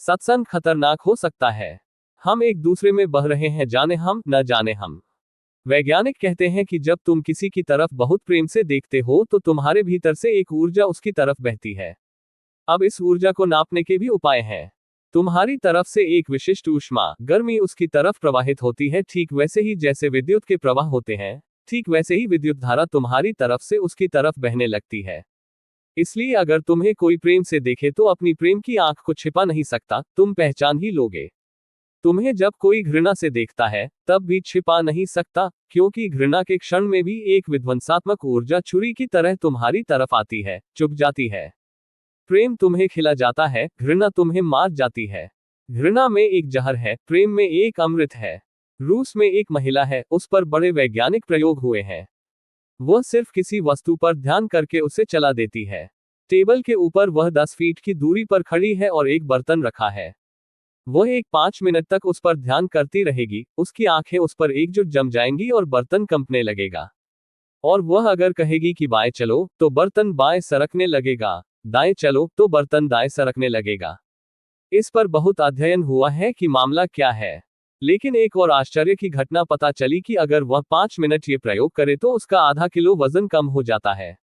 सत्संग खतरनाक हो सकता है। हम एक दूसरे में बह रहे हैं, जाने हम न जाने हम। वैज्ञानिक कहते हैं कि जब तुम किसी की तरफ बहुत प्रेम से देखते हो तो तुम्हारे भीतर से एक ऊर्जा उसकी तरफ बहती है। अब इस ऊर्जा को नापने के भी उपाय हैं। तुम्हारी तरफ से एक विशिष्ट ऊष्मा, गर्मी उसकी तरफ प्रवाहित होती है, ठीक वैसे ही जैसे विद्युत के प्रवाह होते हैं, ठीक वैसे ही विद्युत धारा तुम्हारी तरफ से उसकी तरफ बहने लगती है। इसलिए अगर तुम्हें कोई प्रेम से देखे तो अपनी प्रेम की आंख को छिपा नहीं सकता, तुम पहचान ही लोगे। तुम्हें जब कोई घृणा से देखता है तब भी छिपा नहीं सकता, क्योंकि घृणा के क्षण में भी एक विध्वंसात्मक ऊर्जा छुरी की तरह तुम्हारी तरफ आती है, चुभ जाती है। प्रेम तुम्हें खिला जाता है, घृणा तुम्हें मार जाती है। घृणा में एक जहर है, प्रेम में एक अमृत है। रूस में एक महिला है, उस पर बड़े वैज्ञानिक प्रयोग हुए हैं। वह सिर्फ किसी वस्तु पर ध्यान करके उसे चला देती है। टेबल के ऊपर वह 10 फीट की दूरी पर खड़ी है और एक बर्तन रखा है। वह 5 मिनट तक उस पर ध्यान करती रहेगी, उसकी आंखें उस पर एकजुट जम जाएंगी और बर्तन कंपने लगेगा। और वह अगर कहेगी कि बाएं चलो तो बर्तन बाएं सरकने लगेगा, दाएं चलो तो बर्तन दाएं सरकने लगेगा। इस पर बहुत अध्ययन हुआ है कि मामला क्या है। लेकिन एक और आश्चर्य की घटना पता चली कि अगर वह 5 मिनट ये प्रयोग करे तो उसका आधा किलो वजन कम हो जाता है।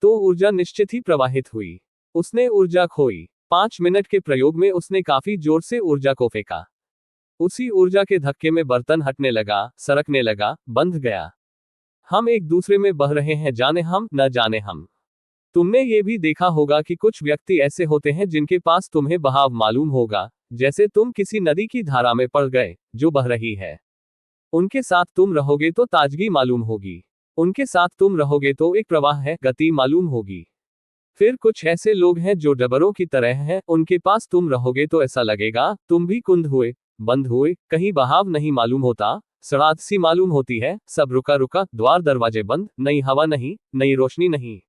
तो ऊर्जा निश्चित ही प्रवाहित हुई। उसने ऊर्जा खोई। 5 मिनट के प्रयोग में उसने काफी जोर से ऊर्जा को फेंका। उसी ऊर्जा के धक्के में बर्तन हटने लगा, सरकने लगा, बंध गया। हम एक दूसरे में बह रहे हैं, जाने हम न जाने हम। तुमने ये भी देखा होगा कि कुछ व्यक्ति ऐसे होते हैं जिनके पास तुम्हें बहाव मालूम होगा, जैसे तुम किसी नदी की धारा में पड़ गए जो बह रही है। उनके साथ तुम रहोगे तो ताजगी मालूम होगी। उनके साथ तुम रहोगे तो एक प्रवाह है, गति मालूम होगी। फिर कुछ ऐसे लोग हैं जो डबरों की तरह हैं, उनके पास तुम रहोगे तो ऐसा लगेगा तुम भी कुंद हुए, बंद हुए, कहीं बहाव नहीं मालूम होता, सड़ात सी मालूम होती है, सब रुका रुका, द्वार दरवाजे बंद, नई हवा नहीं, नई रोशनी नहीं।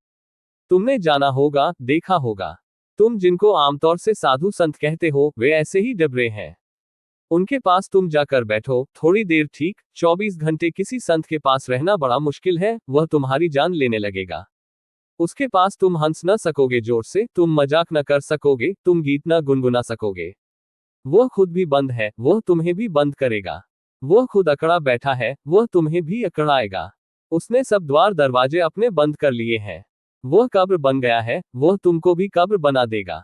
तुमने जाना होगा, देखा होगा। तुम जिनको आमतौर से साधु संत कहते हो, वे ऐसे ही डबरे हैं। उनके पास तुम जाकर बैठो थोड़ी देर, ठीक 24 घंटे किसी संत के पास रहना बड़ा मुश्किल है, वह तुम्हारी जान लेने लगेगा। उसके पास तुम हंस न सकोगे जोर से, तुम मजाक न कर सकोगे, तुम गीत न गुनगुना सकोगे। वह खुद भी बंद है, वह तुम्हें भी बंद करेगा। वह खुद अकड़ा बैठा है, वह तुम्हें भी अकड़ाएगा। उसने सब द्वार दरवाजे अपने बंद कर लिए हैं। वह कब्र बन गया है, वह तुमको भी कब्र बना देगा।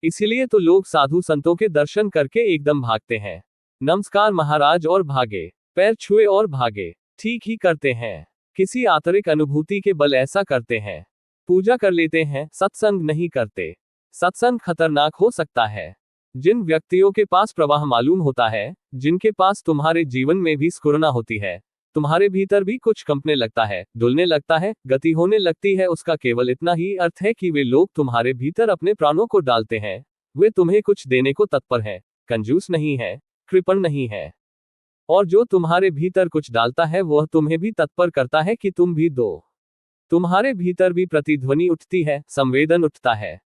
इसीलिए तो लोग साधु संतों के दर्शन करके एकदम भागते हैं। नमस्कार महाराज और भागे, पैर छुए और भागे। ठीक ही करते हैं। किसी आंतरिक अनुभूति के बल ऐसा करते हैं। पूजा कर लेते हैं, सत्संग नहीं करते। सत्संग खतरनाक हो सकता है। जिन व्यक्तियों के पास प्रवाह मालूम होता है, जिनके पास तुम्हारे जीवन में भी स्फुरना होती है, तुम्हारे भीतर भी कुछ कंपने लगता है, डुलने लगता है, गति होने लगती है, उसका केवल इतना ही अर्थ है कि वे लोग तुम्हारे भीतर अपने प्राणों को डालते हैं। वे तुम्हें कुछ देने को तत्पर हैं, कंजूस नहीं है, कृपण नहीं है। और जो तुम्हारे भीतर कुछ डालता है वह तुम्हें भी तत्पर करता है कि तुम भी दो। तुम्हारे भीतर भी प्रतिध्वनि उठती है, संवेदन उठता है।